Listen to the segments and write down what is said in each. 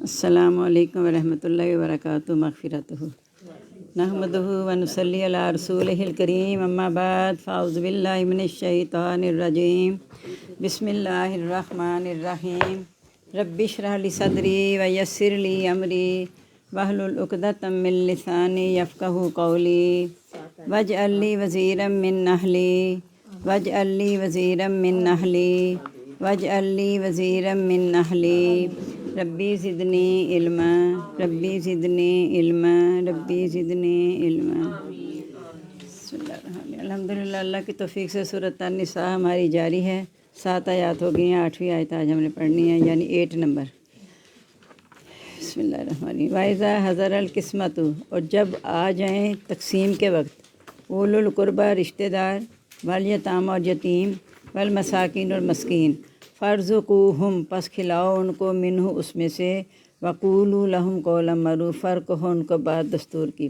السلام علیکم ورحمۃ اللہ وبرکاتہ مغفرتہ نحمدہ و نصلی علی رسولہ الکریم اما بعد فاعوذ باللہ من الشیطان الرجیم بسم اللہ الرحمن الرحیم رب اشرح لی صدری ویسر لی امری واحلل عقدۃ من لسانی یفقہوا قولی واجعل لی وزیرا من اہلی واجعل لی وزیرا من اہلی واجعل لی وزیرا من اہلی ربی زدنی علما ربی زدنی علما ربی زدنی علما۔ بسم اللہ الرحمن الرحیم۔ الحمدللہ اللہ کی توفیق سے سورۃ النساء ہماری جاری ہے۔ 7 آیات ہو گئی ہیں، 8ویں آیت آج ہم نے پڑھنی ہے، یعنی 8 نمبر۔ بسم اللہ الرحمن الرحیم۔ وَإِذَا حَضَرَ الْقِسْمَةُ، اور جب آ جائیں تقسیم کے وقت، اولو القربہ رشتہ دار، والیتامى اور یتیم، والمساکین اور مسکین، فارزقوہم پس کھلاؤ ان کو، منہ اس میں سے، وقولوا لہم قولا معروفا کہو ان کو بات دستور کی۔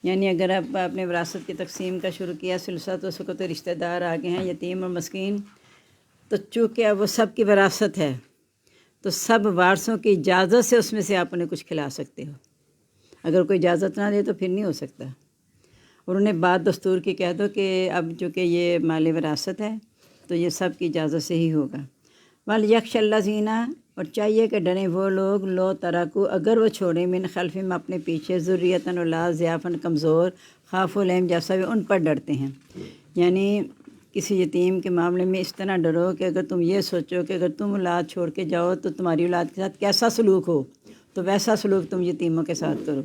یعنی اگر آپ نے وراثت کی تقسیم کا شروع کیا سلسلہ، تو اس وقت رشتہ دار آگے ہیں، یتیم اور مسکین، تو چونکہ اب وہ سب کی وراثت ہے تو سب وارثوں کی اجازت سے اس میں سے آپ انہیں کچھ کھلا سکتے ہو۔ اگر کوئی اجازت نہ دے تو پھر نہیں ہو سکتا، اور انہیں بات دستور کی کہہ دو کہ اب چونکہ یہ مال وراثت ہے تو یہ سب کی اجازت سے ہی ہوگا۔ وَلْيَخْشَ الَّذِينَ، اور چاہیے کہ ڈریں وہ لوگ، لو ترکو اگر وہ چھوڑیں، من خلفہم اپنے پیچھے، ذریۃ اولاد، ضعفاً کمزور، خافوا علیہم جیسا بھی ان پر ڈرتے ہیں۔ یعنی کسی یتیم کے معاملے میں اس طرح ڈرو کہ اگر تم یہ سوچو کہ اگر تم اولاد چھوڑ کے جاؤ تو تمہاری اولاد کے ساتھ کیسا سلوک ہو، تو ویسا سلوک تم یتیموں کے ساتھ کرو۔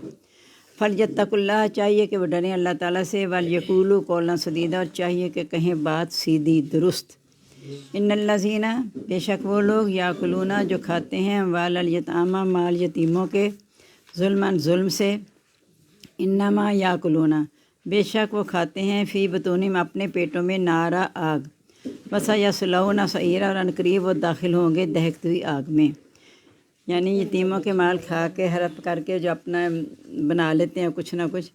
فَلْيَتَّقُوا اللَّهَ، چاہیے کہ وہ ڈریں اللہ تعالیٰ سے، وَلْيَقُولُوا قَوْلًا سَدِيدًا، اور چاہیے کہ کہیں بات سیدھی درست۔ ان الذین، بے شک وہ لوگ، یاکلون جو کھاتے ہیں، اموال الیتامی مال یتیموں کے، ظلماً ظلم سے، انما یاکلون بے شک وہ کھاتے ہیں، فی بطونہم اپنے پیٹوں میں، نارا آگ، وسیصلون سعیرا، اور عنقریب وہ داخل ہوں گے دہکتی ہوئی آگ میں۔ یعنی یتیموں کے مال کھا کے ہڑپ کر کے جو اپنا بنا لیتے ہیں کچھ نہ کچھ،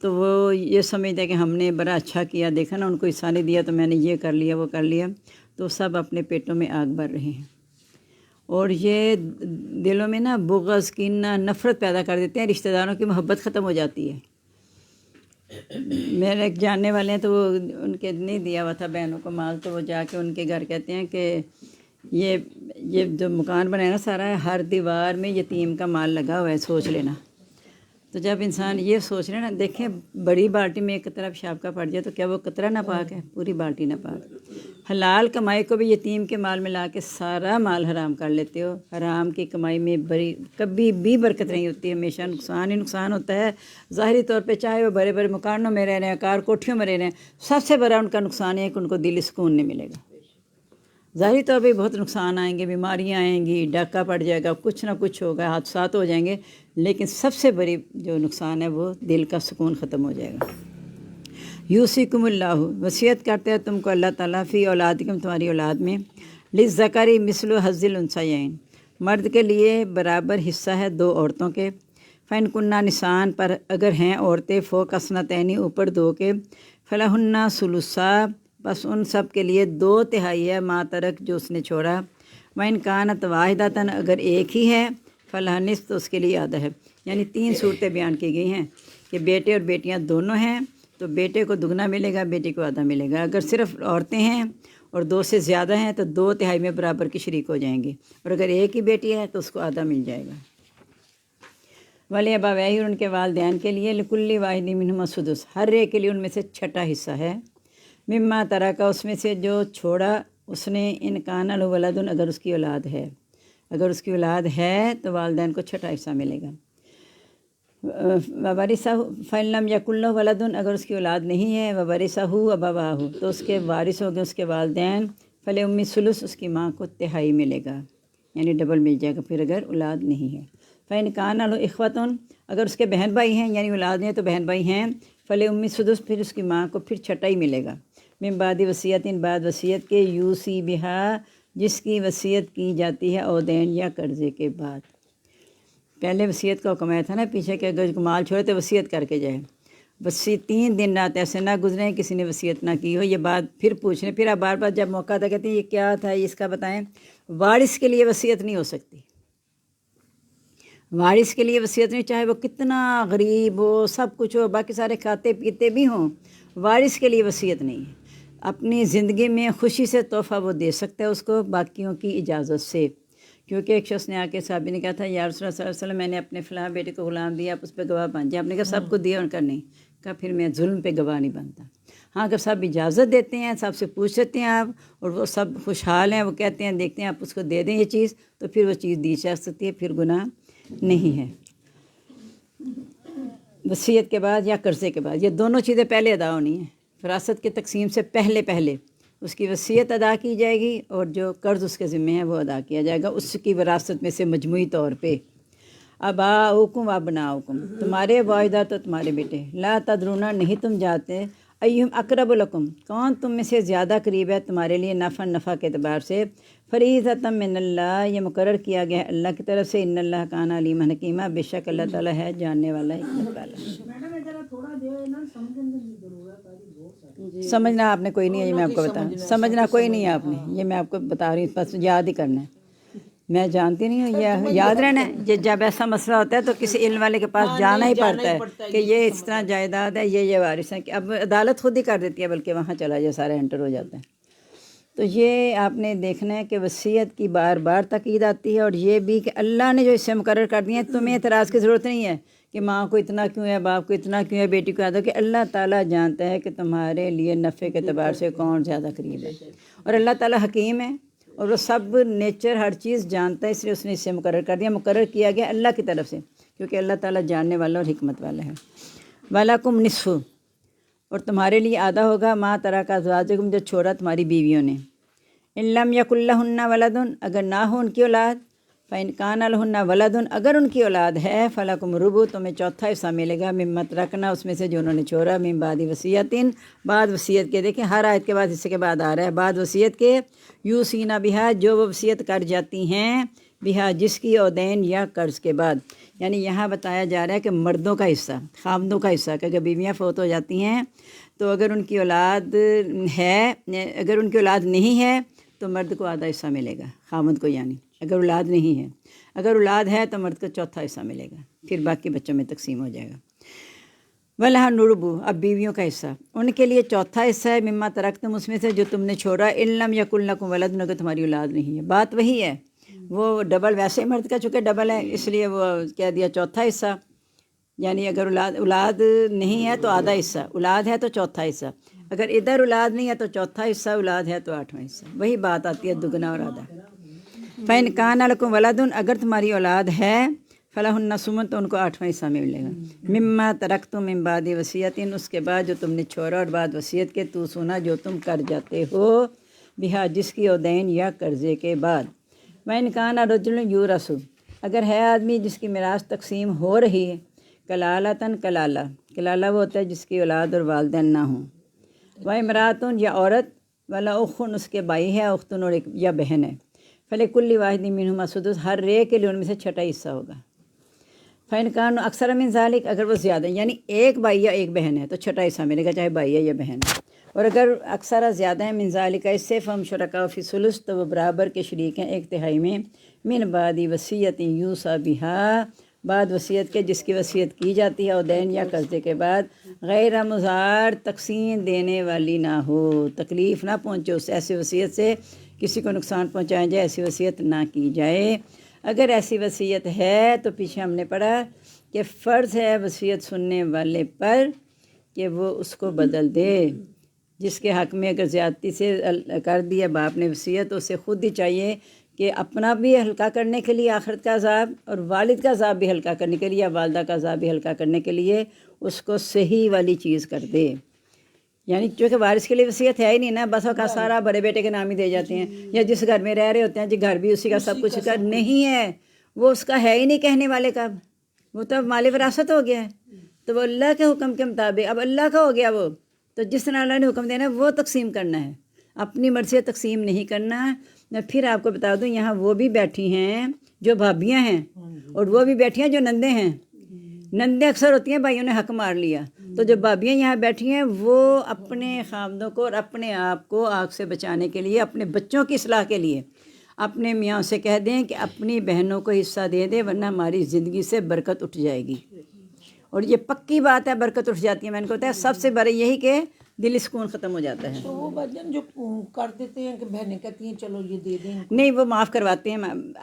تو وہ یہ سمجھتے ہیں کہ ہم نے بڑا اچھا کیا، دیکھا نا ان کو حصہ نہیں دیا تو میں نے یہ کر لیا وہ کر لیا، تو سب اپنے پیٹوں میں آگ بھر رہے ہیں، اور یہ دلوں میں نا بغض، کینہ، نفرت پیدا کر دیتے ہیں، رشتہ داروں کی محبت ختم ہو جاتی ہے۔ میرے ایک جاننے والے ہیں، تو وہ ان کے نہیں دیا ہوا تھا بہنوں کو مال، تو وہ جا کے ان کے گھر کہتے ہیں کہ یہ جو مکان بنا ہے نا سارا، ہر دیوار میں یتیم کا مال لگا ہوا ہے، سوچ لینا۔ تو جب انسان یہ سوچ لے نا، دیکھیں بڑی بالٹی میں ایک قطرہ پیشاب کا پڑ جائے تو کیا وہ قطرہ ناپاک ہے؟ پوری بالٹی ناپاک۔ حلال کمائی کو بھی یتیم کے مال میں لا کے سارا مال حرام کر لیتے ہو۔ حرام کی کمائی میں بڑی کبھی بھی برکت نہیں ہوتی، ہمیشہ نقصان ہی نقصان ہوتا ہے۔ ظاہری طور پہ چاہے وہ بڑے بڑے مکانوں میں رہ رہے ہیں، کار کوٹھیوں میں رہ رہے ہیں، سب سے بڑا ان کا نقصان ہے کہ ان کو دلی سکون نہیں ملے گا۔ ظاہری طور پہ بہت نقصان آئیں گے، بیماریاں آئیں گی، ڈاکہ پڑ جائے گا، کچھ نہ کچھ ہوگا، حادثات ہو جائیں گے، لیکن سب سے بڑی جو نقصان ہے وہ دل کا سکون ختم ہو جائے گا۔ یوصیکم اللہ، وصیت کرتے ہیں تم کو اللہ تعالیٰ، فی اولادکم تمہاری اولاد میں، للذکر مثل حظ الانثیین، مرد کے لیے برابر حصہ ہے 2 عورتوں کے، فإن کننا نساء، پر اگر ہیں عورتیں، فوق اثنتین اوپر 2 کے، فلہن ثلثا، بس ان سب کے لیے 2/3 ہے، ما ترک جو اس نے چھوڑا، وإن کانت واحدۃ، اگر ایک ہی ہے، فلہا نصف، تو اس کے لیے آدھا ہے۔ یعنی 3 صورتیں بیان کی گئی ہیں کہ بیٹے اور بیٹیاں دونوں ہیں تو بیٹے کو دگنا ملے گا، بیٹی کو آدھا ملے گا۔ اگر صرف عورتیں ہیں اور 2 سے زیادہ ہیں تو 2/3 میں برابر کی شریک ہو جائیں گے، اور اگر ایک ہی بیٹی ہے تو اس کو آدھا مل جائے گا۔ وَلِأَبَوَیہِ، ان کے والدین کے لیے، لِكُلِّ وَاحِدٍ مِّنْهُمَا السُّدُسُ، ہر ایک کے لیے ان میں سے چھٹا حصہ ہے، مما ترک، اس میں سے جو چھوڑا اس نے، ان کان لہ ولد، اگر اس کی اولاد ہے، اگر اس کی اولاد ہے تو والدین کو چھٹا حصہ ملے گا۔ وورثہ فإن لم یکن لہ ولد، اگر اس کی اولاد نہیں ہے، وورثہ ابواہ، تو اس کے وارث ہو گئے اس کے والدین، فلأمہ الثلث، اس کی ماں کو 1/3 ملے گا، یعنی ڈبل مل جائے گا پھر اگر اولاد نہیں ہے۔ فإن کان لہ اخوۃ، اگر اس کے بہن بھائی ہیں، یعنی اولاد نہیں ہے تو بہن بھائی ہیں، فلأمہ السدس، پھر اس کی ماں کو پھر چھٹا ہی ملے گا، من بعد وصیت، بعد وصیت کے، یوصی بہا، جس کی وصیت کی جاتی ہے، او دین، یا قرضے کے بعد۔ پہلے وصیت کا حکم آیا تھا نا پیچھے کہ اگر مال چھوڑے تو وصیت کر کے جائے، بس 3 دن رات ایسے نہ گزریں کسی نے وصیت نہ کی ہو، یہ بات پھر پوچھنے، پھر آپ بار بار جب موقع آتا کہتے ہیں یہ کیا تھا، اس کا بتائیں۔ وارث کے لیے وصیت نہیں ہو سکتی، وارث کے لیے وصیت نہیں، چاہے وہ کتنا غریب ہو، سب کچھ ہو، باقی سارے کھاتے پیتے بھی ہوں، وارث کے لیے وصیت نہیں ہے۔ اپنی زندگی میں خوشی سے تحفہ وہ دے سکتا ہے اس کو باقیوں کی اجازت سے، کیونکہ ایک شخص نے آ کے صحابی نے کہا تھا یا رسول اللہ صلی اللہ علیہ وسلم میں نے اپنے فلاں بیٹے کو غلام دیا، آپ اس پہ گواہ بن جائیں۔ آپ نے کہا سب کو دیا، ان کا نہیں، کہا پھر میں ظلم پہ گواہ نہیں بنتا۔ ہاں اگر سب اجازت دیتے ہیں، سب سے پوچھ لیتے ہیں آپ اور وہ سب خوشحال ہیں، وہ کہتے ہیں دیکھتے ہیں آپ اس کو دے دیں یہ چیز، تو پھر وہ چیز دی جا سکتی ہے، پھر گناہ نہیں ہے۔ وصیت کے بعد یا قرضے کے بعد یہ دونوں چیزیں پہلے ادا ہونی ہیں۔ وراثت کی تقسیم سے پہلے اس کی وصیت ادا کی جائے گی اور جو قرض اس کے ذمہ ہے وہ ادا کیا جائے گا اس کی وراثت میں سے مجموعی طور پہ۔ آباؤکم و ابناؤکم، تمہارے والدہ تو تمہارے بیٹے، لا تدرونا نہیں تم جانتے، ایہم اقرب لکم کون تم میں سے زیادہ قریب ہے تمہارے لیے نفع کے اعتبار سے، فریضۃ من اللہ یہ مقرر کیا گیا ہے اللہ کی طرف سے، ان اللہ کان علیما حکیما بے شک اللہ تعالیٰ ہے جاننے والا حکمت والا۔ سمجھنا آپ نے کوئی نہیں ہے، یہ میں آپ کو بتا سمجھنا کوئی نہیں ہے آپ نے، یہ میں آپ کو بتا رہی ہوں، بس یاد ہی کرنا ہے۔ میں جانتی نہیں ہوں، یہ یاد رہنا ہے، جب ایسا مسئلہ ہوتا ہے تو کسی علم والے کے پاس جانا ہی پڑتا ہے کہ یہ اس طرح جائیداد ہے، یہ وارث ہے، کہ اب عدالت خود ہی کر دیتی ہے، بلکہ وہاں چلا جائے سارا انٹر ہو جاتا ہے۔ تو یہ آپ نے دیکھنا ہے کہ وصیت کی بار بار تاکید آتی ہے، اور یہ بھی کہ اللہ نے جو اسے مقرر کر دیے ہیں، تمہیں اعتراض کی ضرورت نہیں ہے کہ ماں کو اتنا کیوں ہے، باپ کو اتنا کیوں ہے، بیٹی کو یاد ہو، کہ اللہ تعالیٰ جانتا ہے کہ تمہارے لیے نفع کے اعتبار سے کون زیادہ قریب ہے، اور اللہ تعالیٰ حکیم ہے اور وہ سب نیچر ہر چیز جانتا ہے، اس لیے اس نے اسے مقرر کر دیا، مقرر کیا گیا اللہ کی طرف سے، کیونکہ اللہ تعالیٰ جاننے والا اور حکمت والا ہے۔ وَلَكُمْ نِصْفُ اور تمہارے لیے آدھا ہوگا ما ترک ازواجکم جو چھوڑا تمہاری بیویوں نے، ان لم یکن لہن ولد اگر نہ ہو ان کی اولاد، فإن کان لہن ولد اگر ان کی اولاد ہے، فلکم ربع تمہیں چوتھا حصہ ملے گا، مما ترکنا اس میں سے جو انہوں نے چھوڑا، من بعد وصیتن بعد وصیت کے، دیکھیں ہر آیت کے بعد حصے کے بعد آ رہا ہے بعد وصیت کے، یوصینا بہا جو وہ وصیت کر جاتی ہیں، بہا جس کی، عودین یا قرض کے بعد، یعنی یہاں بتایا جا رہا ہے کہ مردوں کا حصہ، خامدوں کا حصہ، کہ اگر بیویاں فوت ہو جاتی ہیں تو اگر ان کی اولاد ہے، اگر ان کی اولاد نہیں ہے تو مرد کو آدھا حصہ ملے گا، خامد کو، یعنی اگر اولاد نہیں ہے، اگر اولاد ہے تو مرد کو چوتھا حصہ ملے گا، پھر باقی بچوں میں تقسیم ہو جائے گا۔ وَلَهَا الرُّبُعُ اب بیویوں کا حصہ، ان کے لیے چوتھا حصہ ہے، مما ترکتم اس میں سے جو تم نے چھوڑا، ان لم یکن لکم ولد اگر تمہاری اولاد نہیں ہے، بات وہی ہے، وہ ڈبل ویسے ہی مرد کا چونکہ ڈبل ہے اس لیے وہ کہہ دیا چوتھا حصہ، یعنی اگر اولاد نہیں ہے تو آدھا حصہ، اولاد ہے تو چوتھا حصہ، اگر ادھر اولاد نہیں ہے تو چوتھا حصہ، اولاد ہے تو آٹھواں حصہ، وہی بات آتی ہے دگنا اور آدھا۔ فإن کان لکم ولد اگر تمہاری اولاد ہے، فلہن ثمن تو ان کو آٹھواں حصہ میں ملے گا، مما ترکتم من بعد وصیت اس کے بعد جو تم نے چھوڑا اور بعد وصیت کے، تو سونا جو تم کر جاتے ہو، بہا جس کی، عودین یا قرضے کے بعد۔ وإن کان رجل یورث اگر ہے آدمی جس کی میراث تقسیم ہو رہی ہے، کلالتاً کلالہ وہ ہوتا ہے جس کی اولاد اور والدین نہ ہوں، وامرأۃ یا عورت، ولا اخن اس کے بھائی ہے، اختن اور ایک یا بہن ہے، فلکل واحد منہما السدس ہر ایک کے لیے ان میں سے چھٹا حصہ ہوگا۔ فإن کانوا اکثر من ذلک اگر وہ زیادہ، یعنی ایک بھائی یا ایک بہن ہے تو چھٹا حصہ ملے گا، چاہے بھائی ہے یا بہن ہے، اور اگر اکثر زیادہ ہیں من ذالک اس سے، فہم شرکاء فی الثلث تو وہ برابر کے شریک ہیں ایک تہائی میں، من بعد وصیت یوصی بہا بعد وصیت کے جس کی وصیت کی جاتی ہے، عودین یا قرضے کے بعد، غیر مضار تقسیم دینے والی نہ ہو، تکلیف نہ پہنچے اس ایسی وصیت سے، کسی کو نقصان پہنچایا جائے ایسی وصیت نہ کی جائے۔ اگر ایسی وصیت ہے تو پیچھے ہم نے پڑھا کہ فرض ہے وصیت سننے والے پر کہ وہ اس کو بدل دے، جس کے حق میں اگر زیادتی سے کر دیا باپ نے وصیت، تو اسے خود ہی چاہیے کہ اپنا بھی ہلکا کرنے کے لیے آخرت کا عذاب، اور والد کا عذاب بھی ہلکا کرنے کے لیے یا والدہ کا عذاب بھی ہلکا کرنے کے لیے اس کو صحیح والی چیز کر دے، یعنی چونکہ وارث کے لیے وصیت ہے ہی نہیں نا، بس کا سارا بڑے بیٹے کے نام ہی دے جاتے ہیں، یا جس گھر میں رہ رہے ہوتے ہیں جی گھر بھی اسی کا، سب کچھ کا نہیں ہے، وہ اس کا ہے ہی نہیں کہنے والے کا، وہ تو اب مال وراثت ہو گیا ہے، تو وہ اللہ کے حکم کے مطابق اب اللہ کا ہو گیا، وہ تو جس طرح اللہ نے حکم دینا ہے وہ تقسیم کرنا ہے، اپنی مرضی سے تقسیم نہیں کرنا۔ میں پھر آپ کو بتا دوں یہاں وہ بھی بیٹھی ہیں جو بھابیاں ہیں، اور وہ بھی بیٹھی ہیں جو نندیں ہیں، نندیں اکثر ہوتی ہیں بھائیوں نے حق مار لیا، تو جو بھابیاں یہاں بیٹھی ہیں وہ اپنے خامدوں کو اور اپنے آپ کو آگ سے بچانے کے لیے، اپنے بچوں کی اصلاح کے لیے اپنے میاں سے کہہ دیں کہ اپنی بہنوں کو حصہ دے دیں ورنہ ہماری زندگی سے برکت اٹھ جائے گی. اور یہ پکی بات ہے، برکت اٹھ جاتی ہے. میں نے کہتا ہے سب سے بڑے یہی کہ دلی سکون ختم ہو جاتا ہے. تو وہ بھجن جو کر دیتے ہیں کہ بہنیں کہتی ہیں چلو یہ دے دیں، نہیں، وہ معاف کرواتے ہیں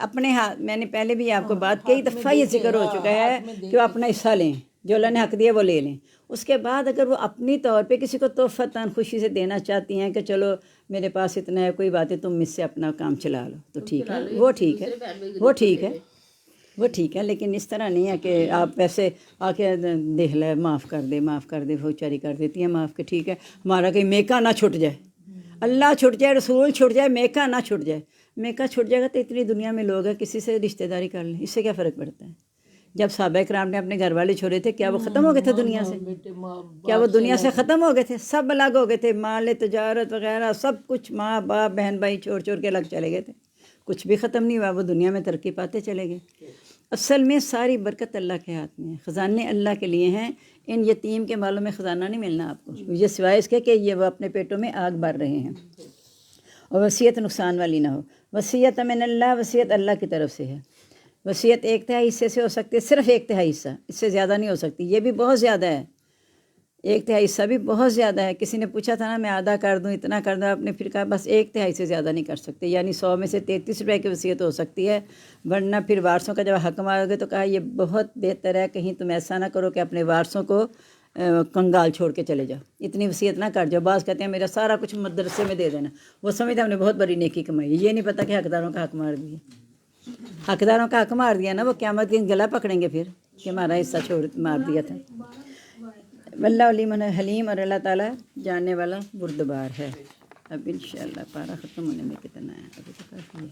اپنے ہاتھ. میں نے پہلے بھی آپ کو بات کئی دفعہ یہ ذکر ہو چکا ہے کہ وہ اپنا حصہ لیں، جو اللہ نے حق دیا وہ لے لیں. اس کے بعد اگر وہ اپنی طور پہ کسی کو تحفتاً خوشی سے دینا چاہتی ہیں کہ چلو میرے پاس اتنا ہے، کوئی بات ہے، تم مجھ سے اپنا کام چلا لو، تو ٹھیک ہے، وہ ٹھیک ہے، وہ ٹھیک ہے، وہ ٹھیک ہے. لیکن اس طرح نہیں ہے کہ آپ ویسے آ کے دیکھ لے، معاف کر دے، معاف کر دے، وہ چاری کر دیتی ہیں معاف کے. ٹھیک ہے، ہمارا کہیں میکا نہ چھٹ جائے، اللہ چھٹ جائے، رسول چھٹ جائے، میکا نہ چھٹ جائے. میکا چھٹ جائے گا تو اتنی دنیا میں لوگ ہیں، کسی سے رشتہ داری کر لیں، اس سے کیا فرق پڑتا ہے؟ جب صحابہ کرام نے اپنے گھر والے چھوڑے تھے، کیا وہ ختم ہو گئے تھے دنیا سے؟ کیا وہ دنیا سے ختم ہو گئے تھے؟ سب الگ ہو گئے تھے، مال تجارت وغیرہ سب کچھ، ماں باپ بہن بھائی چھوڑ چھوڑ کے الگ چلے گئے تھے. کچھ بھی ختم نہیں ہوا، وہ دنیا میں ترقی پاتے چلے گئے. اصل میں ساری برکت اللہ کے ہاتھ میں ہے، خزانے اللہ کے لیے ہیں. ان یتیم کے مالوں میں خزانہ نہیں ملنا آپ کو، یہ سوائے اس کے کہ یہ وہ اپنے پیٹوں میں آگ بھر رہے ہیں. اور وصیت نقصان والی نہ ہو. وصیت من اللہ، وصیت اللہ کی طرف سے ہے. وصیت 1/3 حصے سے ہو سکتی ہے، صرف 1/3 حصہ، اس سے زیادہ نہیں ہو سکتی. یہ بھی بہت زیادہ ہے، 1/3 حصہ بھی بہت زیادہ ہے. کسی نے پوچھا تھا نا میں آدھا کر دوں، اتنا کر دوں، آپ نے پھر کہا بس 1/3 سے زیادہ نہیں کر سکتے. یعنی 100 میں سے 33 روپے کی وصیت ہو سکتی ہے، ورنہ پھر وارثوں کا جب حق مارو گے تو کہا یہ بہت بہتر ہے کہیں تم ایسا نہ کرو کہ اپنے وارثوں کو کنگال چھوڑ کے چلے جاؤ، اتنی وصیت نہ کر جاؤ. بعض کہتے ہیں میرا سارا کچھ مدرسے میں دے دینا، وہ سمجھتے ہم نے بہت بڑی نیکی کمائی. یہ نہیں پتہ کہ حقداروں کا حق مار دیا. حقداروں کا حق مار دیا نا، وہ قیامت کے دن گلا پکڑیں گے پھر کہ ہمارا حصہ چھوڑ مار دیا تھا. واللہ علیم حلیم، اور اللہ تعالیٰ جاننے والا بردبار ہے. اب انشاءاللہ پارہ ختم ہونے میں کتنا ہے، ابھی تو کافی ہے.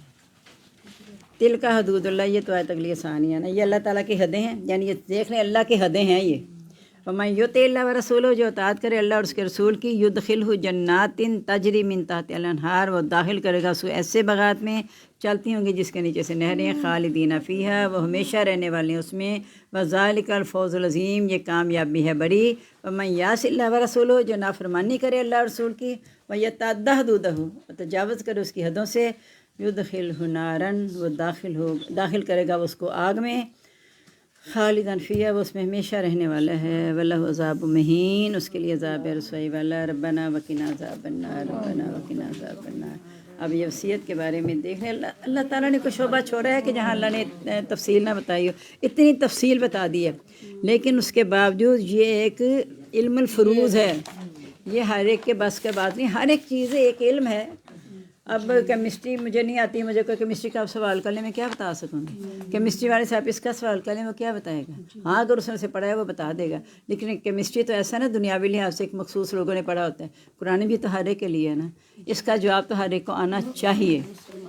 تل کا حدود اللہ، یہ تو آیت اگلی آسانی ہے نا، یہ اللہ تعالیٰ کی حدیں ہیں. یعنی یہ دیکھ لیں اللہ کی حدیں ہیں یہ. وَمَن يُطِعِ اللَّهَ وَرَسُولَهُ، جو اطاعت کرے اللہ اور اس کے رسول کی، يُدْخِلْهُ جَنَّاتٍ تَجْرِي مِن تَحْتِهَا الْأَنْهَارُ، وہ داخل کرے گا اس کو ایسے باغات میں چلتی ہوں گی جس کے نیچے سے نہریں، خالدین فیہا، وہ ہمیشہ رہنے والے ہیں اس میں. وَذَلِكَ الْفَوْزُ الْعَظِيمُ، یہ کامیابی ہے بڑی. وَمَن يَعْصِ اللَّهَ وَرَسُولَهُ، جو نافرمانی کرے اللہ اور رسول کی، وَيَتَعَدَّ حُدُودَهُ، اور تجاوز کرے اس کی حدوں سے، يُدْخِلْهُ نَارًا، وہ داخل کرے گا اس کو آگ میں، خالداً فیہا، وہ اس میں ہمیشہ رہنے والا ہے. وَلَهُ عذاب مہین، اس کے لیے عذاب رسوائی والا. ربنا وقنا عذاب النار، ربنا وقنا عذاب النار. اب یہ وصیت کے بارے میں دیکھ رہے ہیں، اللہ تعالیٰ نے کوئی شعبہ چھوڑا ہے کہ جہاں اللہ نے تفصیل نہ بتائی ہو. اتنی تفصیل بتا دی ہے، لیکن اس کے باوجود یہ ایک علم الفروض ہے. یہ ہر ایک کے بس کے بات نہیں، ہر ایک چیز ایک علم ہے. اب کیمسٹری مجھے نہیں آتی، مجھے کوئی کیمسٹری کا سوال کر لیں، میں کیا بتا سکوں گی؟ کیمسٹری والے سے آپ اس کا سوال کر لیں، وہ کیا بتائے گا؟ ہاں اگر اس نے سے پڑھا ہے وہ بتا دے گا. لیکن کیمسٹری تو ایسا نا دنیاوی لحاظ سے ایک مخصوص لوگوں نے پڑھا ہوتا ہے. قرآن بھی تو ہر ایک کے لیے ہے نا، اس کا جواب تو ہر ایک کو آنا چاہیے.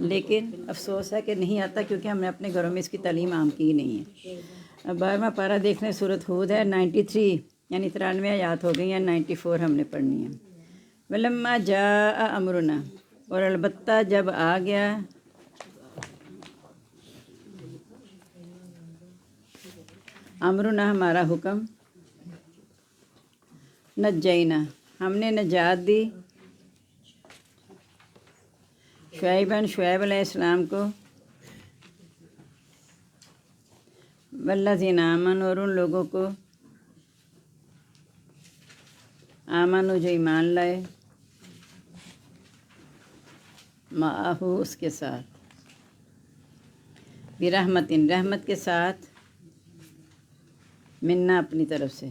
لیکن افسوس ہے کہ نہیں آتا، کیونکہ ہم نے اپنے گھروں میں اس کی تعلیم عام کی نہیں ہے. اب 12واں پارہ دیکھ لیں، سورۃ ہود ہے. 93 یعنی 93 آیات ہو گئی ہیں، 94 ہم نے پڑھنی ہے. وَلَمَّا جَاءَ أَمْرُنَا، اور البتہ جب آ گیا امرنا، ہمارا حکم، نجینا، ہم نے نجات دی، شعیب علیہ السلام کو، والذین آمنوا، اور ان لوگوں کو، آمنوا جو ایمان لائے، معہ اس کے ساتھ، برحمت، رحمت کے ساتھ، منا اپنی طرف سے،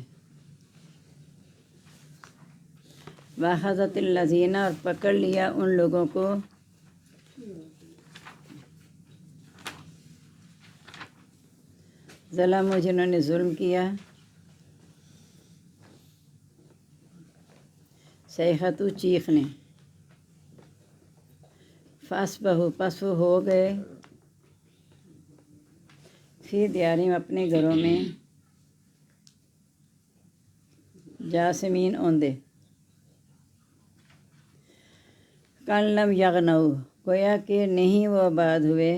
واخذت الذین، اور پکڑ لیا ان لوگوں کو، ظلموا، جنہوں نے ظلم کیا، صیحۃ، چیخنے، فاصبحوا، پس وہ ہو گئے، فی دیارہم، اپنے گھروں میں، جاثمین، اوندے، کأن لم یغنوا، گویا کہ نہیں وہ آباد ہوئے،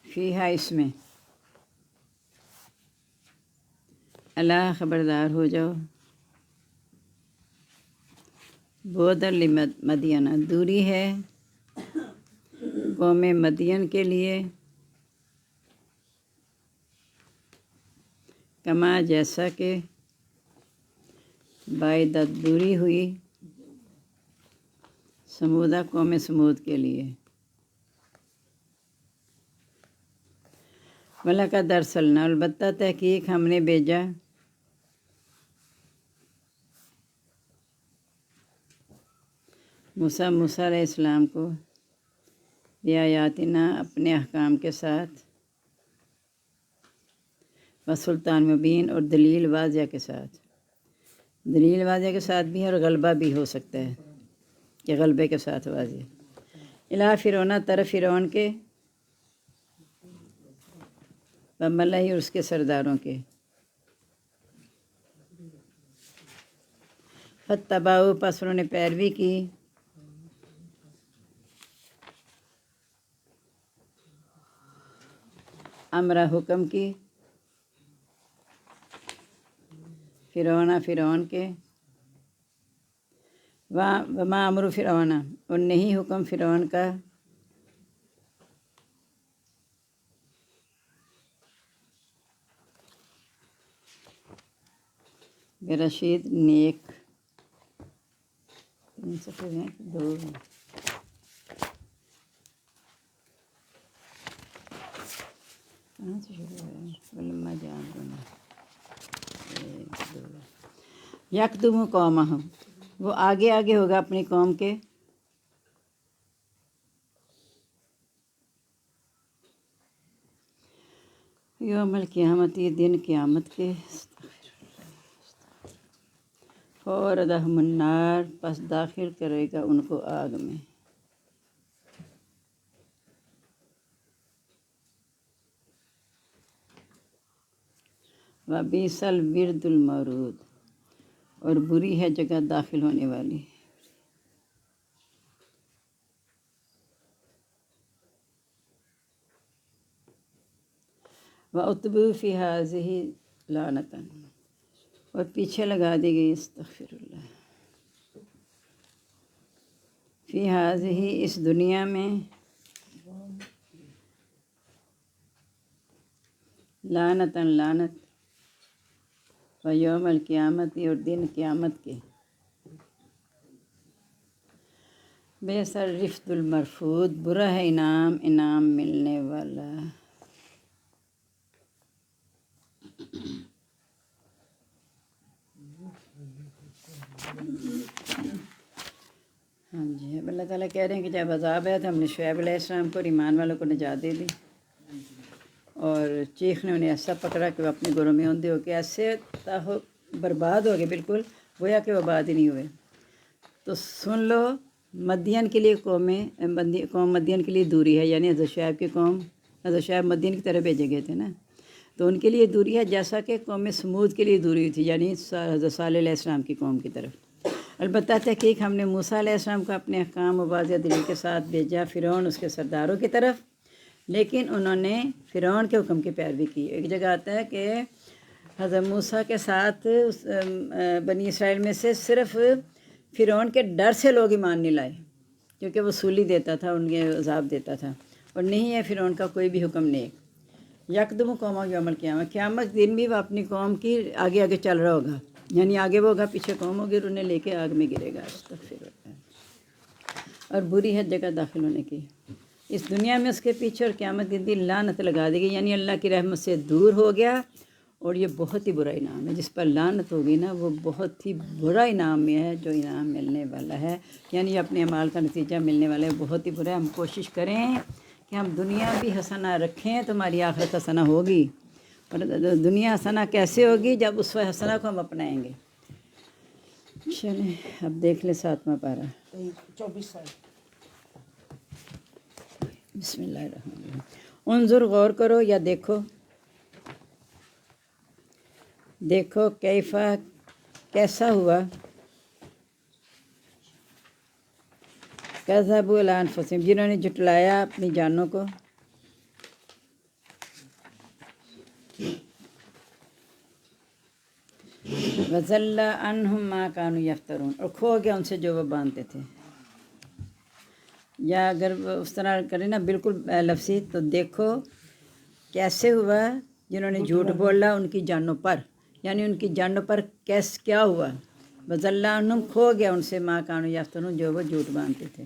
فیہا، اس میں. اللہ، خبردار ہو جاؤ، بودر مدینہ، دوری ہے قوم مدین کے لیے، کما جیسا کہ بعیدت دوری ہوئی سمودہ قوم سمود کے لیے۔ وَلَقَدْ أَرْسَلْنَا، البتہ تحقیق ہم نے بھیجا، موسیٰ علیہ السلام کو، بِآیاتنا اپنے احکام کے ساتھ، وسلطان مبین اور دلیل واضح کے ساتھ۔ دلیل واضح کے ساتھ بھی ہے اور غلبہ بھی ہو سکتا ہے کہ غلبے کے ساتھ واضح۔ الی فرعون، طرف فرعون کے، وملئہ اور اس کے سرداروں کے، فاتبعوا پس انہوں نے پیروی کی، امر حکم کی، فرعون کے، وما امر فرعون اور نہیں حکم فرعون کا، برشید نیک، تین صفحے ہیں دو ہیں، کہاں سے شروع ہے؟ ولما جان دینا، ایک دو، یکدم قومہ، وہ آگے آگے ہوگا اپنی قوم کے، یوم القیامت، یہ دن قیامت کے، فوردہم النار، پس داخل کرے گا ان کو آگ میں، وبئس الورد المورود، اور بری ہے جگہ داخل ہونے والی، وَأُتْبِعُوا فِي هَٰذِهِ لَعْنَةً، اور پیچھے لگا دی گئی، استغفر اللہ، فی هذه، اس دنیا میں، لعنتاً لعنت، ویوم القیامت، اور دن قیامت کے، بئس الرفد المرفود، برا ہے انعام ملنے والا۔ ہاں جی، اب اللہ تعالیٰ کہہ رہے ہیں کہ جب عذاب ہے تو ہم نے شعیب علیہ السلام کو اور ایمان والوں کو نجات دے دی، اور چیخ نے انہیں ایسا پکڑا کہ وہ اپنے گھروں میں اندھے ہو کے ایسے برباد ہو گئے، بالکل گویا کہ وہ آباد ہی نہیں ہوئے۔ تو سن لو، مدین کے لیے قوم مدین کے لیے دوری ہے، یعنی حضرت شعیب کی قوم، حضرت شعیب مدین کی طرف بھیجے گئے تھے نا، تو ان کے لیے دوری ہے جیسا کہ قوم سمود کے لیے دوری تھی، یعنی حضرت صالح علیہ السلام کی قوم کی طرف۔ البتہ تحقیق ہم نے موسیٰ علیہ السلام کو اپنے احکام و واضح دلیل کے ساتھ بھیجا فرعون اس کے سرداروں کی طرف، لیکن انہوں نے فرعون کے حکم کی پیروی کی۔ ایک جگہ آتا ہے کہ حضرت موسیٰ کے ساتھ بنی اسرائیل میں سے صرف فرعون کے ڈر سے لوگ ایمان نہیں لائے، کیونکہ وہ سولی دیتا تھا، ان کے عذاب دیتا تھا، اور نہیں ہے فرعون کا کوئی بھی حکم نیک۔ یکدم قومہ یوم القیامت، قیامت دن بھی وہ اپنی قوم کی آگے آگے چل رہا ہوگا، یعنی آگے وہ ہوگا، پیچھے قوم ہوگی، اور انہیں لے کے آگ میں گرے گا، استغفر اللہ، اور بری ہے جگہ داخل ہونے کی۔ اس دنیا میں اس کے پیچھے اور قیامت کے دن لعنت لگا دی گئی، یعنی اللہ کی رحمت سے دور ہو گیا، اور یہ بہت ہی برا انعام ہے، جس پر لعنت ہوگی نا وہ بہت ہی برا انعام ہے جو انعام ملنے والا ہے، یعنی یہ اپنے اعمال کا نتیجہ ملنے والا ہے، بہت ہی برا ہے۔ ہم کوشش کریں کہ ہم دنیا بھی حسنہ رکھیں تو ہماری آخرت حسنہ ہوگی، اور دنیا حسنہ کیسے ہوگی؟ جب اس حسنہ کو ہم اپنائیں گے۔ چلیں اب دیکھ لیں 7واں پارہ، 24 سال۔ بسم اللہ الرحمن الرحیم۔ انظر، غور کرو یا دیکھو، دیکھو کیفا، کیسا ہوا، کذبوا علی انفسہم، جنہوں نے جھٹلایا اپنی جانوں کو، وَضَلَّ عَنْهُمْ مَا كَانُوا يَفْتَرُونَ، اور کھو گیا ان سے جو وہ باندھتے تھے. یا اگر وہ اس طرح کرے نا بالکل لفظی، تو دیکھو کیسے ہوا جنہوں نے جھوٹ بولا ان کی جانوں پر، یعنی ان کی جانوں پر کیا ہوا. وَضَلَّ عَنْهُمْ کھو گیا ان سے مَا كَانُوا يَفْتَرُونَ جو وہ جھوٹ باندھتے تھے،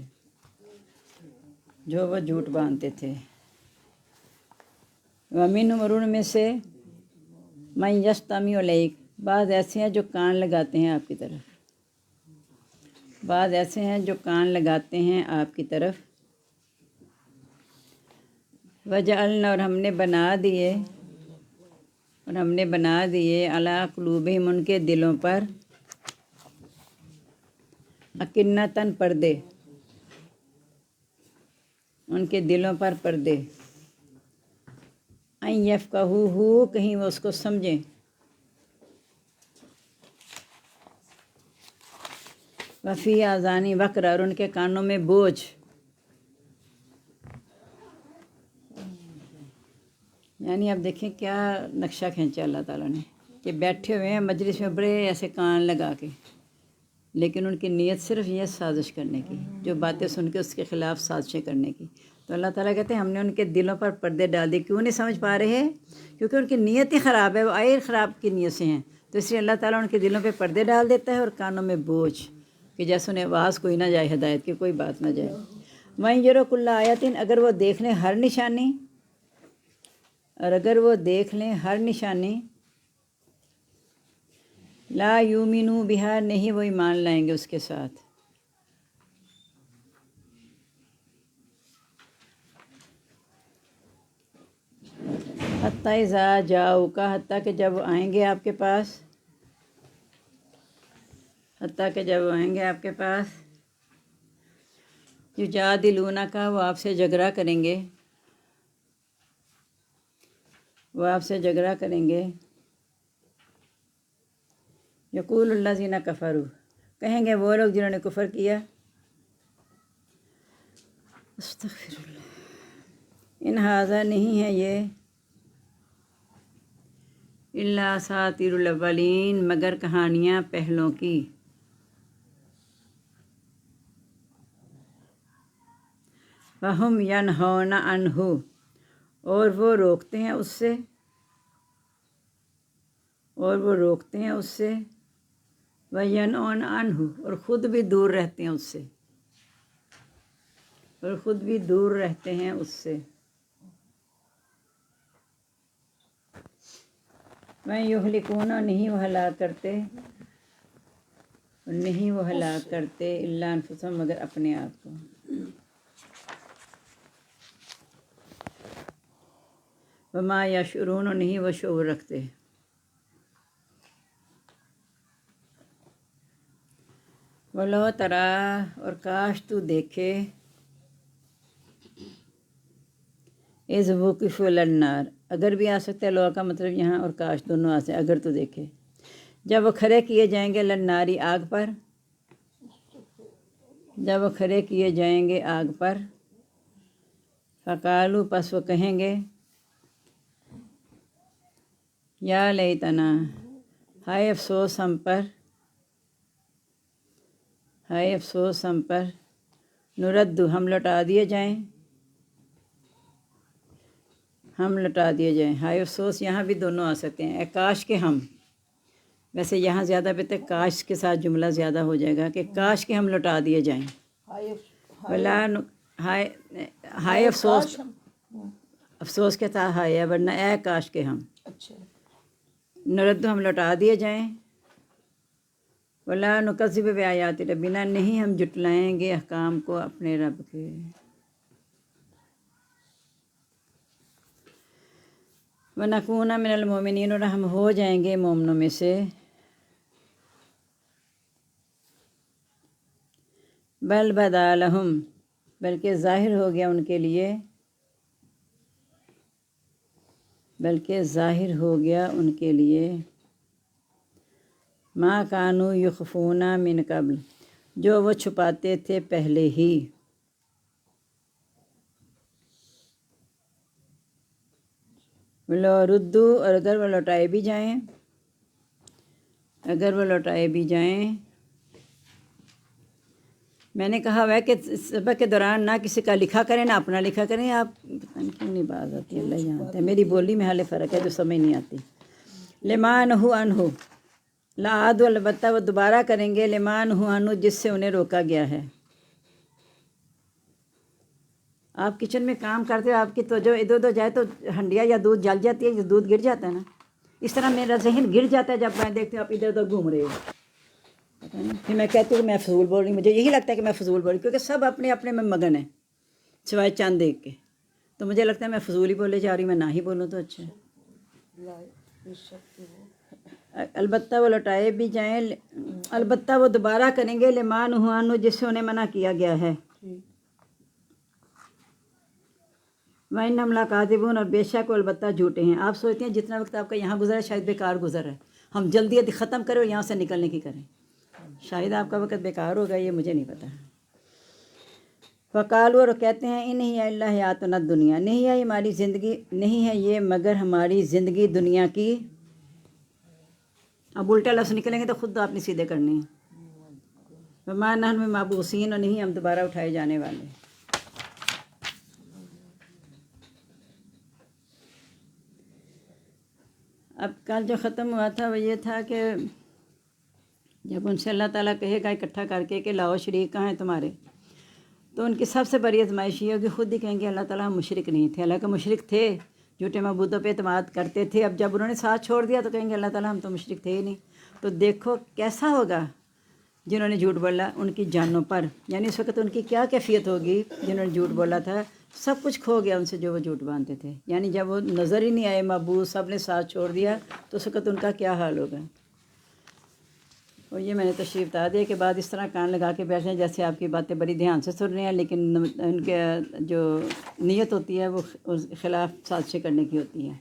جو وہ جھوٹ باندھتے تھے. وَمِنْهُمْ اور ان میں سے مَن يَسْتَمِعُ إِلَيْكَ، بعض ایسے ہیں جو کان لگاتے ہیں آپ کی طرف، بعض ایسے ہیں جو کان لگاتے ہیں آپ کی طرف. وَجَعَلْنَا اور ہم نے بنا دیے، عَلَىٰ قُلُوبِهِمْ ان کے دلوں پر، أَكِنَّةً پردے، ان کے دلوں پر پردے، أَن يَفْقَهُوهُ کہیں وہ اس کو سمجھیں. وفی آذانی وقر اور ان کے کانوں میں بوجھ. یعنی اب دیکھیں کیا نقشہ کھینچا اللہ تعالیٰ نے کہ بیٹھے ہوئے ہیں مجلس میں بڑے ایسے کان لگا کے، لیکن ان کی نیت صرف یہ سازش کرنے کی، جو باتیں سن کے اس کے خلاف سازشیں کرنے کی. تو اللہ تعالیٰ کہتے ہیں ہم نے ان کے دلوں پر پردے ڈال دیے. کیوں نہیں سمجھ پا رہے؟ کیونکہ ان کی نیت ہی خراب ہے، وہ آئے خراب کی نیت سے ہیں. تو اس لیے اللہ تعالیٰ ان کے دلوں پہ پردے ڈال دیتا ہے اور کانوں میں بوجھ، کہ جیسے انہیں آواز کوئی نہ جائے، ہدایت کی کوئی بات نہ جائے. وَإِن يَرَوْا كُلَّ آیَةٍ اگر وہ دیکھ لیں ہر نشانی، اور اگر وہ دیکھ لیں ہر نشانی، لا یؤمنوا بہا نہیں وہ ایمان لائیں گے اس کے ساتھ. حتیٰ اذا جاؤک حتیٰ کہ جب وہ آئیں گے آپ کے پاس، یجادلونک وہ آپ سے جھگڑا کریں گے، یقول الذین کفروا کہیں گے وہ لوگ جنہوں نے کفر کیا، استغفر اللہ، ان ھذا نہیں ہے یہ، الا اساطیر الاولین مگر کہانیاں پہلوں کی. وَهُمْ يَنْهَوْنَ عَنْهُ اور وہ روکتے ہیں اس سے، وَيَنْأَوْنَ عَنْهُ اور خود بھی دور رہتے ہیں اس سے، میں یہلکون نہیں وہ ہلاک کرتے الا انفسہم مگر اپنے آپ کو. وما یشعرون نہیں وہ شعور رکھتے. ولو ترا اور کاش تو دیکھے، اذ وقفوا علی النار اگر بھی آ سکتا ہے لو کا مطلب یہاں اور کاش دونوں آ سکتے، اگر تو دیکھے جب وہ کھڑے کیے جائیں گے لناری آگ پر، فقالو پس وہ کہیں گے، یا لیتنا ہائے افسوس ہم پر، نردو ہم لوٹا دیے جائیں. ہائے افسوس یہاں بھی دونوں آ سکتے ہیں. اے کاش کے ہم، ویسے یہاں زیادہ بہتر کاش کے ساتھ جملہ زیادہ ہو جائے گا کہ کاش کے ہم لوٹا دیے جائیں. ہائے افسوس کے ساتھ ہائے، ورنہ اے کاش کے ہم، نردو ہم لوٹا دیے جائیں. ولا نکذب بآیات ربنا نہیں ہم جھٹلائیں گے احکام کو اپنے رب کے. ونکون من المؤمنین اور ہم ہو جائیں گے مومنوں میں سے. بل بدا لہم بلکہ ظاہر ہو گیا ان کے لیے ما کانوا یخفون من قبل جو وہ چھپاتے تھے پہلے ہی. ولو ردو اور اگر وہ لوٹائے بھی جائیں، اگر وہ لوٹائے بھی جائیں. میں نے کہا ہوا ہے کہ سبق کے دوران نہ کسی کا لکھا کریں نہ اپنا لکھا کریں. آپ پتہ نہیں کیوں نہیں بات آتی، اللہ جانتا ہے. میری بولی میں حال فرق ہے جو سمجھ نہیں آتی. لما نہو عنہ لا عاد، البتہ وہ دوبارہ کریں گے لما نہو عنہ جس سے انہیں روکا گیا ہے. آپ کچن میں کام کرتے ہو، آپ کی توجہ ادھر ادھر جائے تو ہنڈیا یا دودھ جل جاتی ہے، دودھ گر جاتا ہے نا. اس طرح میرا ذہن گر جاتا ہے جب میں دیکھتی ہوں آپ ادھر ادھر گھوم رہے ہو. پھر میں کہتی ہوں کہ میں فضول بول رہی ہوں. مجھے یہی لگتا ہے کہ میں فضول بول رہی ہوں کیونکہ سب اپنے اپنے میں مگن ہیں سوائے چاند دیکھ کے. تو مجھے لگتا ہے میں فضول ہی بولے جا رہی ہوں، میں نہ ہی بولوں تو اچھا ہے. البتہ وہ لوٹائے بھی جائیں، البتہ وہ دوبارہ کریں گے لما نہو عنہ جس سے انہیں منع کیا گیا ہے. وَإِنَّهُمْ لَكَاذِبُونَ، اور بے شک وہ البتہ جھوٹے ہیں. آپ سوچتے ہیں جتنا وقت آپ کا یہاں گزرا ہے شاید بیکار گزر ہے. ہم جلدی ختم کریں اور یہاں سے نکلنے کی کریں. شاید آپ کا وقت بیکار ہوگا، یہ مجھے نہیں پتہ. وقالوا، اور کہتے ہیں ان ہی الا حیاتنا الدنیا، نہیں ہے ہماری زندگی، نہیں ہے یہ مگر ہماری زندگی دنیا کی. اب الٹا لفظ نکلیں گے تو خود آپ نے سیدھے کرنے ہیں. وما نحن بمبعوثین، اور نہیں ہم دوبارہ اٹھائے جانے والے. اب کل جو ختم ہوا تھا وہ یہ تھا کہ جب ان سے اللہ تعالیٰ کہے گا اکٹھا کر کے کہ لاؤ شریک کہاں ہیں تمہارے، تو ان کی سب سے بڑی آزمائش یہ ہوگی خود ہی کہیں گے اللہ تعالیٰ ہم مشرک نہیں تھے. حالانکہ مشرک تھے، جھوٹے معبودوں پہ اعتماد کرتے تھے. اب جب انہوں نے ساتھ چھوڑ دیا تو کہیں گے اللہ تعالیٰ ہم تو مشرک تھے ہی نہیں. تو دیکھو کیسا ہوگا جنہوں نے جھوٹ بولا ان کی جانوں پر. یعنی اس وقت ان کی کیا کیفیت ہوگی جنہوں نے جھوٹ بولا تھا. سب کچھ کھو گیا ان سے جو وہ جھوٹ باندھتے تھے. یعنی جب وہ نظر ہی نہیں آئے معبود، سب نے ساتھ چھوڑ دیا، تو اس وقت ان کا کیا حال ہوگا. اور یہ میں نے تشریف بتا دیا کہ بعد اس طرح کان لگا کے بیٹھے ہیں جیسے آپ کی باتیں بڑی دھیان سے سن رہے ہیں، لیکن ان کے جو نیت ہوتی ہے وہ خلاف سازشیں کرنے کی ہوتی ہے.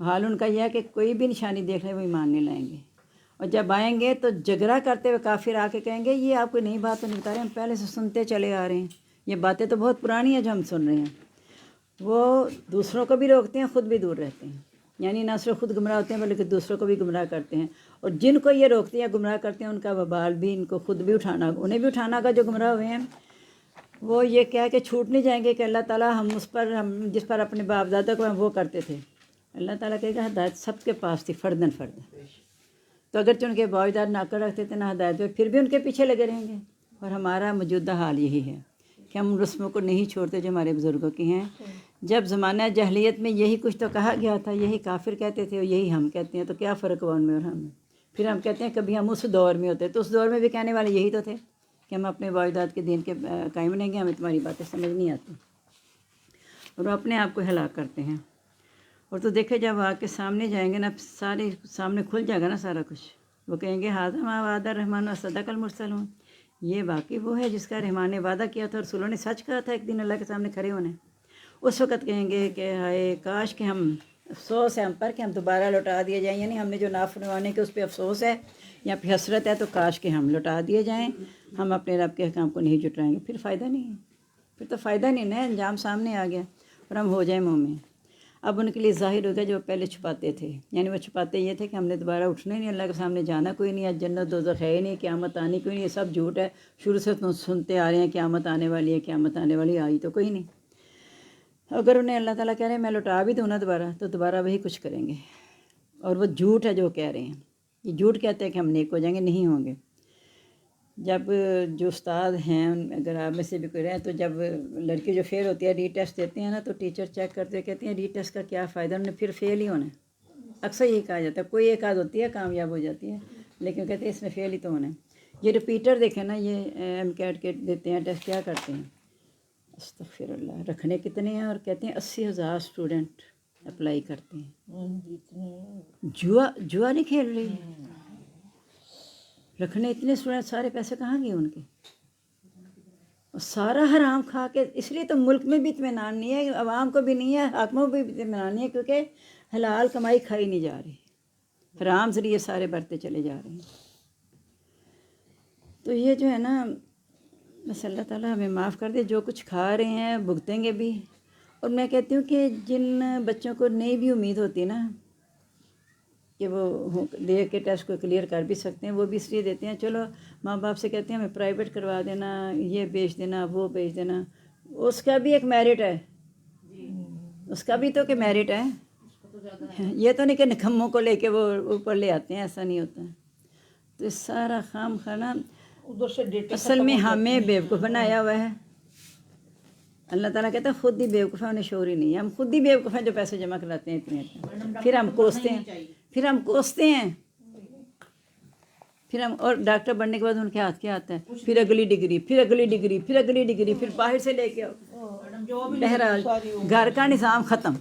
حال ان کا یہ ہے کہ کوئی بھی نشانی دیکھ لیں وہ ایمان نہیں لائیں گے. اور جب آئیں گے تو جھگڑا کرتے ہوئے کافر آ کے کہیں گے یہ آپ کو نئی بات تو نہیں بتا رہے، ہم پہلے سے سنتے چلے آ رہے ہیں، یہ باتیں تو بہت پرانی ہیں جو ہم سن رہے ہیں. وہ دوسروں کو بھی روکتے ہیں، خود بھی دور رہتے ہیں. یعنی نہ صرف خود گمراہ ہوتے ہیں بلکہ دوسروں کو بھی گمراہ کرتے ہیں. اور جن کو یہ روکتے ہیں گمراہ کرتے ہیں ان کا وبال بھی ان کو خود بھی اٹھانا، انہیں بھی اٹھانا کا جو گمراہ ہوئے ہیں. وہ یہ کہہ کے چھوٹ نہیں جائیں گے کہ اللہ تعالیٰ ہم جس پر اپنے باپ دادا کو ہم وہ کرتے تھے. اللہ تعالیٰ کہے گا ہدایت سب کے پاس تھی فرداً فرداً. تو اگرچہ ان کے باوجود نہ کر رکھتے تھے نہ ہدایت پہ، پھر بھی ان کے پیچھے لگے رہیں گے. اور ہمارا موجودہ حال یہی ہے کہ ہم رسموں کو نہیں چھوڑتے جو ہمارے بزرگوں کی ہیں. جب زمانہ جاہلیت میں یہی کچھ تو کہا گیا تھا، یہی کافر کہتے تھے اور یہی ہم کہتے ہیں، تو کیا فرق ہوا ان میں اور ہم میں. پھر ہم کہتے ہیں کبھی ہم اس دور میں ہوتے تو اس دور میں بھی کہنے والے یہی تو تھے کہ ہم اپنے واجداد کے دین کے قائم رہیں گے، ہمیں تمہاری باتیں سمجھ نہیں آتی. اور وہ اپنے آپ کو ہلاک کرتے ہیں. اور تو دیکھے جب آ کے سامنے جائیں گے نا، سارے سامنے کھل جائے گا نا سارا کچھ. وہ کہیں گے ہاذا ما وعد الرحمن وصدق المرسلون، یہ واقعی وہ ہے جس کا رحمان نے وعدہ کیا تھا اور رسولوں نے سچ کہا تھا ایک دن اللہ کے سامنے کھڑے ہونے. اس وقت کہیں گے کہ ہائے کاش کہ ہم، افسوس ہے ہم پر کہ ہم دوبارہ لوٹا دیے جائیں. یعنی ہم نے جو نافرمانی کے اس پہ افسوس ہے یا پھر حسرت ہے، تو کاش کہ ہم لوٹا دیے جائیں. ہم اپنے رب کے حکام کو نہیں جٹائیں گے. پھر فائدہ نہیں ہے، پھر تو فائدہ نہیں نا، انجام سامنے آ گیا اور ہم ہو جائیں مومن. اب ان کے لیے ظاہر ہو گیا جو پہلے چھپاتے تھے. یعنی وہ چھپاتے یہ تھے کہ ہم نے دوبارہ اٹھنا ہی نہیں، اللہ کے سامنے جانا کوئی نہیں ہے، جنت دوزخ ہے ہی نہیں، قیامت آنی کوئی نہیں، یہ سب جھوٹ ہے. شروع سے تو سنتے آ رہے ہیں قیامت آنے والی ہے، قیامت آنے والی، آئی تو کوئی نہیں. اگر انہیں اللہ تعالیٰ کہہ رہے ہیں میں لوٹا بھی دوں نا دوبارہ، تو دوبارہ وہی کچھ کریں گے. اور وہ جھوٹ ہے جو کہہ رہے ہیں. یہ جھوٹ کہتے ہیں کہ ہم نیک ہو جائیں گے، نہیں ہوں گے. جب جو استاد ہیں اگر آپ میں سے بھی کوئی رہے تو جب لڑکی جو فیل ہوتی ہے ری ٹیسٹ دیتے ہیں نا، تو ٹیچر چیک کرتے ہوئے کہتے ہیں ری ٹیسٹ کا کیا فائدہ، انہوں نے پھر فیل ہی ہونا ہے. اکثر یہی کہا جاتا ہے. کوئی ایک آدھ ہوتی ہے کامیاب ہو جاتی ہے، لیکن کہتے ہیں اس میں فیل ہی تو ہونا ہے. یہ رپیٹر دیکھیں نا، یہ ایم کیٹ کے دیتے ہیں ٹیسٹ، کیا کرتے ہیں استغفر اللہ، رکھنے کتنے ہیں اور کہتے ہیں 80,000 اسٹوڈنٹ اپلائی کرتے ہیں. جوا نہیں کھیل رہی، رکھنے اتنے اسٹوڈنٹ، سارے پیسے کہاں گئے ان کے، اور سارا حرام کھا کے. اس لیے تو ملک میں بھی اطمینان نہیں ہے، عوام کو بھی نہیں ہے، حاکموں کو بھی اطمینان نہیں ہے، کیونکہ حلال کمائی کھائی نہیں جا رہی، حرام ذریعے سارے بڑھتے چلے جا رہے ہیں. تو یہ جو ہے نا، بس اللہ تعالیٰ ہمیں معاف کر دے. جو کچھ کھا رہے ہیں بھگتیں گے بھی. اور میں کہتی ہوں کہ جن بچوں کو نہیں بھی امید ہوتی نا کہ وہ دے کے ٹیسٹ کو کلیئر کر بھی سکتے ہیں، وہ بھی اس لیے دیتے ہیں چلو ماں باپ سے کہتے ہیں ہمیں پرائیویٹ کروا دینا، یہ بیچ دینا، وہ بیچ دینا، اس کا بھی ایک میرٹ ہے، اس کا بھی تو کہ میرٹ ہے، یہ تو نہیں کہ نکموں کو لے کے وہ اوپر لے آتے ہیں، ایسا نہیں ہوتا ہے۔ تو سارا خام خانہ ادھر سے ڈیٹا اصل میں ہمیں بیوقوف بنایا ہوا ہے۔ اللہ تعالیٰ کہتا ہے خود ہی بیوقوف ہیں، انہیں شعور ہی نہیں ہے، ہم خود ہی بیوقوف ہیں جو پیسے جمع کراتے ہیں اتنے، پھر ہم کوستے ہیں، پھر ہم، اور ڈاکٹر بننے کے بعد ان کے ہاتھ کیا آتا ہے، پھر اگلی ڈگری، پھر باہر سے لے کے بہرحال گھر کا نظام ختم،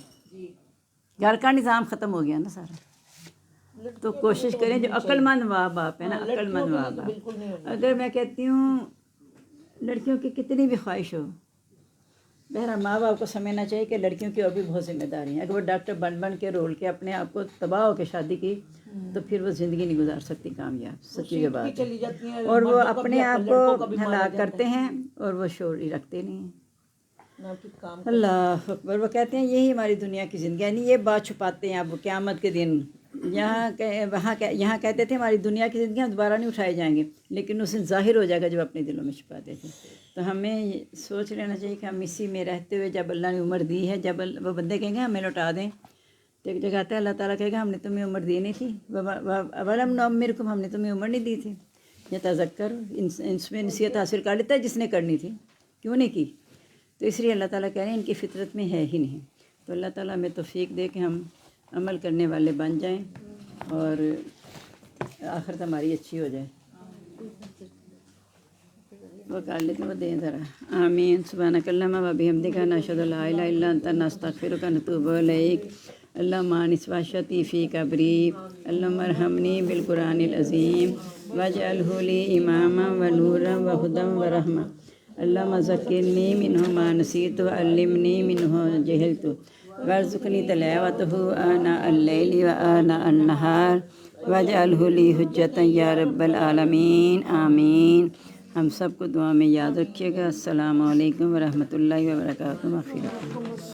گھر کا نظام ختم ہو گیا نا سارا۔ تو کوشش کریں جو عقل مند ماں باپ ہے نا، عقل مند ماں باپ، اگر میں کہتی ہوں لڑکیوں کی کتنی بھی خواہش ہو، بہرحال ماں باپ کو سمجھنا چاہیے کہ لڑکیوں کی اور بھی بہت ذمہ داری ہیں۔ اگر وہ ڈاکٹر بن کے رول کے اپنے آپ کو تباہ ہو کے شادی کی تو پھر وہ زندگی نہیں گزار سکتی کامیاب، سچی بات ہے، اور وہ اپنے آپ کو ہلاک کرتے ہیں اور وہ شعور ہی رکھتے نہیں ہیں۔ اللہ اکبر، وہ کہتے ہیں یہی ہماری دنیا کی زندگی، یعنی یہ بات چھپاتے ہیں اب قیامت کے دن، یہاں کہتے تھے ہماری دنیا کی زندگی ہم دوبارہ نہیں اٹھائے جائیں گے، لیکن اس دن ظاہر ہو جائے گا جب اپنے دلوں میں چھپاتے تھے۔ تو ہمیں سوچ لینا چاہیے کہ ہم اسی میں رہتے ہوئے جب اللہ نے عمر دی ہے، جب وہ بندے کہیں گے ہمیں لوٹا دیں، تو ایک جگہ آتا ہے اللہ تعالیٰ کہے گا ہم نے تمہیں عمر دی نہیں تھی، اولم نعمرکم، ہم نے تمہیں عمر نہیں دی تھی، یہ تذکر اس میں نصیحت حاصل کر لیتا ہے جس نے کرنی تھی، کیوں نہیں کی؟ تو اس لیے اللہ تعالیٰ کہہ رہے ہیں ان کی فطرت میں ہے ہی نہیں۔ تو اللہ تعالیٰ ہمیں توفیق دے کہ ہم عمل کرنے والے بن جائیں اور آخرت ہماری اچھی ہو جائے۔ وہ کر لیتے وہ دیں ذرا، آمین۔ سبحانک اللہم و بحمدک، نشہد ان لا الہ الا انت، نستغفرک و نتوب الیک۔ اللہم انس وحشتی فی قبری، اللہم ارحمنی بالقرآن العظیم واجعلہ لی اماما و نورا و ہدی و رحمہ، اللہم ذکرنی منہ ما نسیت وعلمنی منہ جہلت وارزقنی تلاوتہ آناء اللیل و آناء النہار واجعلہ لی حجتا یا رب العالمین، آمین۔ ہم سب کو دعا میں یاد رکھیے گا۔ السلام علیکم ورحمۃ اللہ وبرکاتہ۔ مغفرت۔